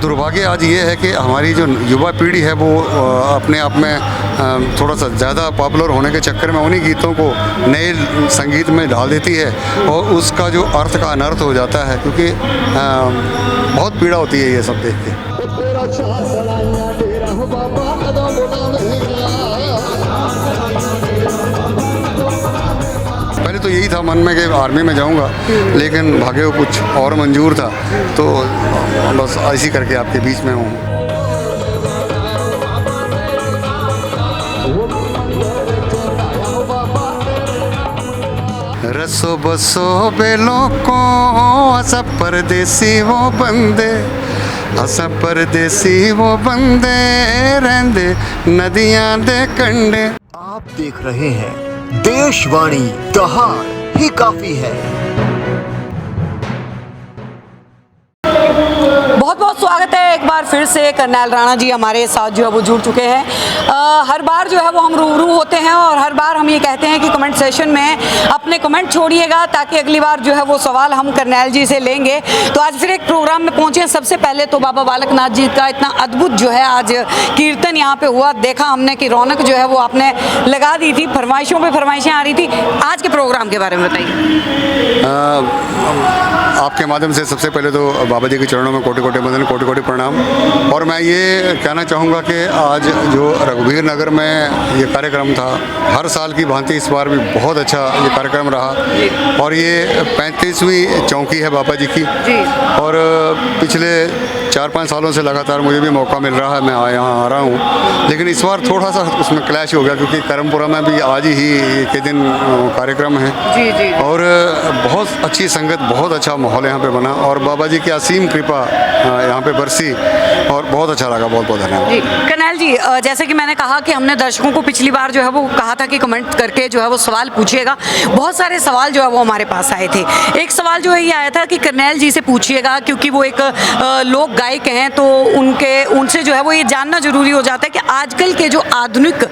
दुर्भाग्य आज ये है कि हमारी जो युवा पीढ़ी है वो अपने आप में थोड़ा सा ज़्यादा पॉपुलर होने के चक्कर में उन्हीं गीतों को नए संगीत में डाल देती है और उसका जो अर्थ का अनर्थ हो जाता है, क्योंकि बहुत पीड़ा होती है ये सब देख के। पहले तो यही था मन में कि आर्मी में जाऊंगा, लेकिन भाग्य को कुछ और मंजूर था, तो बस ऐसी करके आपके बीच में हूँ। रसो बसो बेलों को असा परदेसी वो बंदे, असा परदेसी वो बंदे रहंदे नदियां दे कंडे। आप देख रहे हैं देशवाणी, दहाड़ ही काफी है। बहुत बहुत स्वागत है एक बार फिर से। करनैल राणा जी हमारे साथ जो है वो जुड़ चुके हैं। हर बार जो है वो हम रूबरू होते हैं और हर बार हम ये कहते हैं कि कमेंट सेशन में अपने कमेंट छोड़िएगा ताकि अगली बार जो है वो सवाल हम करनैल जी से लेंगे। तो आज फिर एक प्रोग्राम में पहुंचे। सबसे पहले तो बाबा बालक नाथ जी का इतना अद्भुत जो है आज कीर्तन यहाँ पे हुआ, देखा हमने कि रौनक जो है वो आपने लगा दी थी, फरमाइशों पर फरमाइशें आ रही थी। आज के प्रोग्राम के बारे में बताइए। आपके माध्यम से सबसे पहले तो बाबा जी के चरणों में कोटि कोटि वंदन, कोटि कोटि प्रणाम। और मैं ये कहना चाहूँगा कि आज जो रघुवीर नगर में ये कार्यक्रम था, हर साल की भांति इस बार भी बहुत अच्छा ये कार्यक्रम रहा। और ये 35वीं चौकी है बाबा जी की, और पिछले 4-5 सालों से लगातार मुझे भी मौका मिल रहा है, मैं यहाँ आ रहा हूँ। लेकिन इस बार थोड़ा सा उसमें क्लैश हो गया, क्योंकि करमपुरा में भी आज ही के दिन कार्यक्रम है और बहुत अच्छी संगत, बहुत अच्छा माहौल यहाँ पे बना और बाबा जी की असीम कृपा यहाँ पे बरसी और बहुत अच्छा लगा। बहुत बहुत धन्यवाद जी। करनैल जी, जैसे कि मैंने कहा कि हमने दर्शकों को पिछली बार जो है वो कहा था कि कमेंट करके जो है वो सवाल पूछिएगा। बहुत सारे सवाल जो है वो हमारे पास आए थे। एक सवाल जो है ये आया था कि करनैल जी से पूछिएगा, क्योंकि वो एक लोक गायक हैं, तो उनसे जो है वो ये जानना जरूरी हो जाता है कि आजकल के जो आधुनिक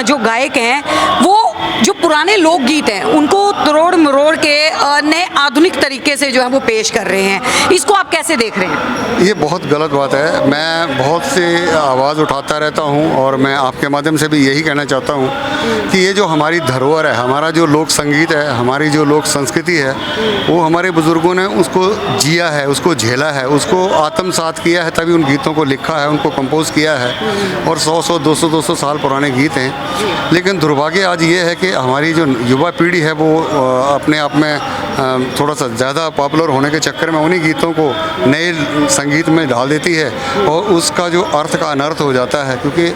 जो गायक हैं वो जो पुराने लोकगीत हैं उनको तोड़ मरोड़ के नए आधुनिक तरीके से जो है वो पेश कर रहे हैं। इसको आप कैसे देख रहे हैं? ये बहुत गलत बात है। मैं बहुत से आवाज़ उठाता रहता हूँ और मैं आपके माध्यम से भी यही कहना चाहता हूँ कि ये जो हमारी धरोहर है, हमारा जो लोक संगीत है, हमारी जो लोक संस्कृति है, वो हमारे बुज़ुर्गों ने उसको जिया है, उसको झेला है, उसको आत्मसात किया है, तभी उन गीतों को लिखा है, उनको कंपोज किया है। और 100-100, 200-200 साल पुराने गीत हैं। लेकिन दुर्भाग्य आज ये है कि हमारी जो युवा पीढ़ी है वो अपने आप में थोड़ा सा ज़्यादा पॉपुलर होने के चक्कर में उन्हीं गीतों को नए संगीत में डाल देती है और उसका जो अर्थ का अनर्थ हो जाता है, क्योंकि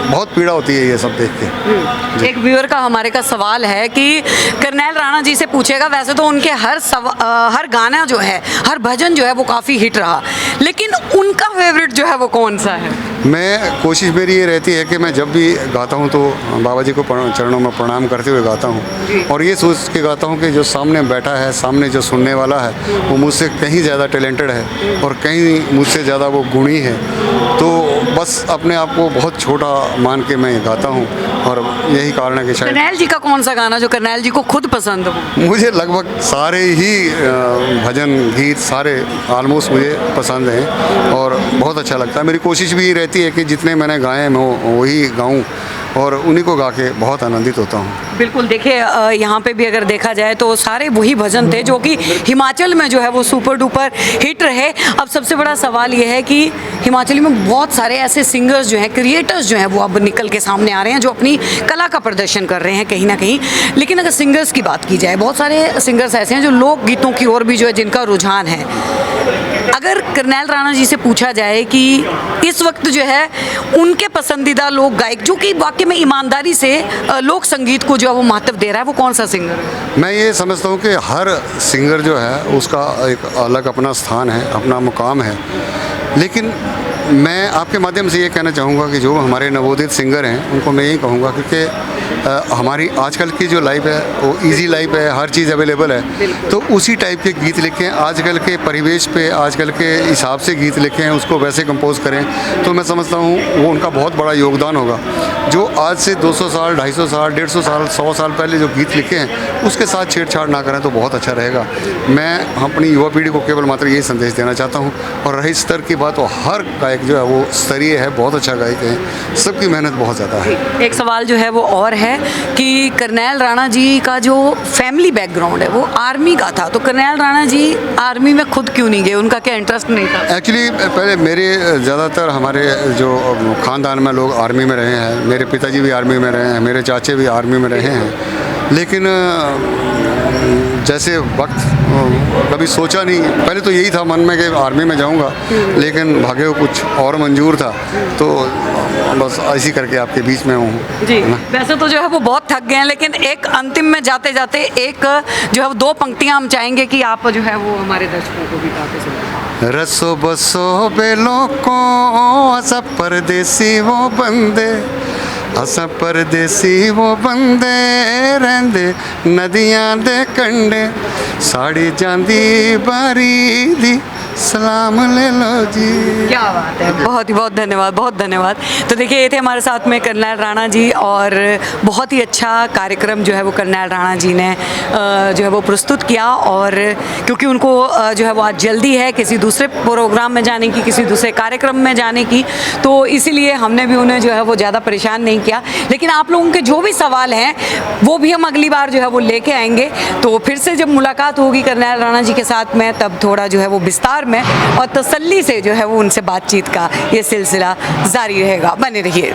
बहुत पीड़ा होती है ये सब देख के। एक व्यूअर का हमारे का सवाल है कि करनैल राणा जी से पूछेगा, वैसे तो उनके हर गाना जो है, हर भजन जो है वो काफ़ी हिट रहा, लेकिन उनका फेवरेट जो है वो कौन सा है? मैं कोशिश मेरी ये रहती है कि मैं जब भी गाता हूँ तो बाबा जी को चरणों में प्रणाम करते हुए गाता हूँ और ये सोच के गाता हूँ कि जो सामने बैठा है, सामने जो सुनने वाला है, वो मुझसे कहीं ज़्यादा टैलेंटेड है और कहीं मुझसे ज़्यादा वो गुणी है। तो बस अपने आप को बहुत छोटा मान के मैं गाता हूँ और यही कारण है कि शायद। करनैल जी का कौन सा गाना जो करनैल जी को खुद पसंद हो? मुझे लगभग सारे ही भजन गीत सारे ऑलमोस्ट मुझे पसंद हैं और बहुत अच्छा लगता है। मेरी कोशिश भी रहती है कि जितने मैंने गाए हैं मैं वही गाऊं और उन्हीं को गा के बहुत आनंदित होता हूँ। बिल्कुल, देखिए यहाँ पे भी अगर देखा जाए तो सारे वही भजन थे जो कि हिमाचल में जो है वो सुपर डुपर हिट रहे। अब सबसे बड़ा सवाल ये है कि हिमाचल में बहुत सारे ऐसे सिंगर्स जो हैं, क्रिएटर्स जो हैं, वो अब निकल के सामने आ रहे हैं जो अपनी कला का प्रदर्शन कर रहे हैं कहीं ना कहीं। लेकिन अगर सिंगर्स की बात की जाए, बहुत सारे सिंगर्स ऐसे हैं जो लोक गीतों की ओर भी जो है जिनका रुझान है। अगर करनैल राणा जी से पूछा जाए कि इस वक्त जो है उनके पसंदीदा लोक गायक जो कि वाकई में ईमानदारी से लोक संगीत को जो है वो महत्व दे रहा है, वो कौन सा सिंगर है? मैं ये समझता हूँ कि हर सिंगर जो है उसका एक अलग अपना स्थान है, अपना मुकाम है। लेकिन मैं आपके माध्यम से ये कहना चाहूँगा कि जो हमारे नवोदित सिंगर हैं उनको मैं यही कहूँगा, क्योंकि हमारी आजकल की जो लाइफ है वो इजी लाइफ है, हर चीज़ अवेलेबल है, तो उसी टाइप के गीत लिखें, आजकल के परिवेश पे, आजकल के हिसाब से गीत लिखें, उसको वैसे कंपोज करें, तो मैं समझता हूँ वो उनका बहुत बड़ा योगदान होगा। जो आज से 200 साल, 250 साल, 150 साल, 100 साल पहले जो गीत लिखे हैं उसके साथ छेड़छाड़ ना करें तो बहुत अच्छा रहेगा। मैं अपनी युवा पीढ़ी को केवल मात्र यही संदेश देना चाहता हूँ। और रही स्तर की बात, तो हर गायक जो है वो स्तरीय है, बहुत अच्छा गायक है, सबकी मेहनत बहुत ज़्यादा है। एक सवाल जो है वो और है कि करनैल राणा जी का जो फैमिली बैकग्राउंड है वो आर्मी का था, तो करनैल राणा जी आर्मी में खुद क्यों नहीं गए, उनका क्या इंटरेस्ट नहीं था? एक्चुअली पहले मेरे ज़्यादातर हमारे जो ख़ानदान में लोग आर्मी में रहे हैं, मेरे पिताजी भी आर्मी में रहे हैं, मेरे चाचे भी आर्मी में रहे हैं, लेकिन जैसे वक्त कभी सोचा नहीं, पहले तो यही था मन में कि आर्मी में जाऊंगा, लेकिन भाग्य को कुछ और मंजूर था, तो बस ऐसी करके आपके बीच में हूँ जी। वैसे तो जो है वो बहुत थक गए हैं, लेकिन एक अंतिम में जाते जाते एक जो है वो 2 पंक्तियां हम चाहेंगे कि आप जो है वो हमारे दर्शकों को भी गाते सुनाएं। रसो बसो बेलों को असा परदेसी वो बंदे, असा परदेसी वो बंदे रहंदे नदियां दे कंडे, साड़ी जांदी बारी दी सलाम ले लो जी। क्या बात है, बहुत ही बहुत धन्यवाद, बहुत धन्यवाद। तो देखिए ये थे हमारे साथ में करनैल राणा जी, और बहुत ही अच्छा कार्यक्रम जो है वो करनैल राणा जी ने जो है वो प्रस्तुत किया। और क्योंकि उनको जो है वो आज जल्दी है किसी दूसरे प्रोग्राम में जाने की, किसी दूसरे कार्यक्रम में जाने की, तो इसीलिए हमने भी उन्हें जो है वो ज़्यादा परेशान नहीं किया। लेकिन आप लोगों के जो भी सवाल हैं वो भी हम अगली बार जो है वो लेके आएंगे। तो फिर से जब मुलाकात होगी करनैल राणा जी के साथ में, तब थोड़ा जो है वो विस्तार में और तसल्ली से जो है वो उनसे बातचीत का ये सिलसिला जारी रहेगा। बने रहिए।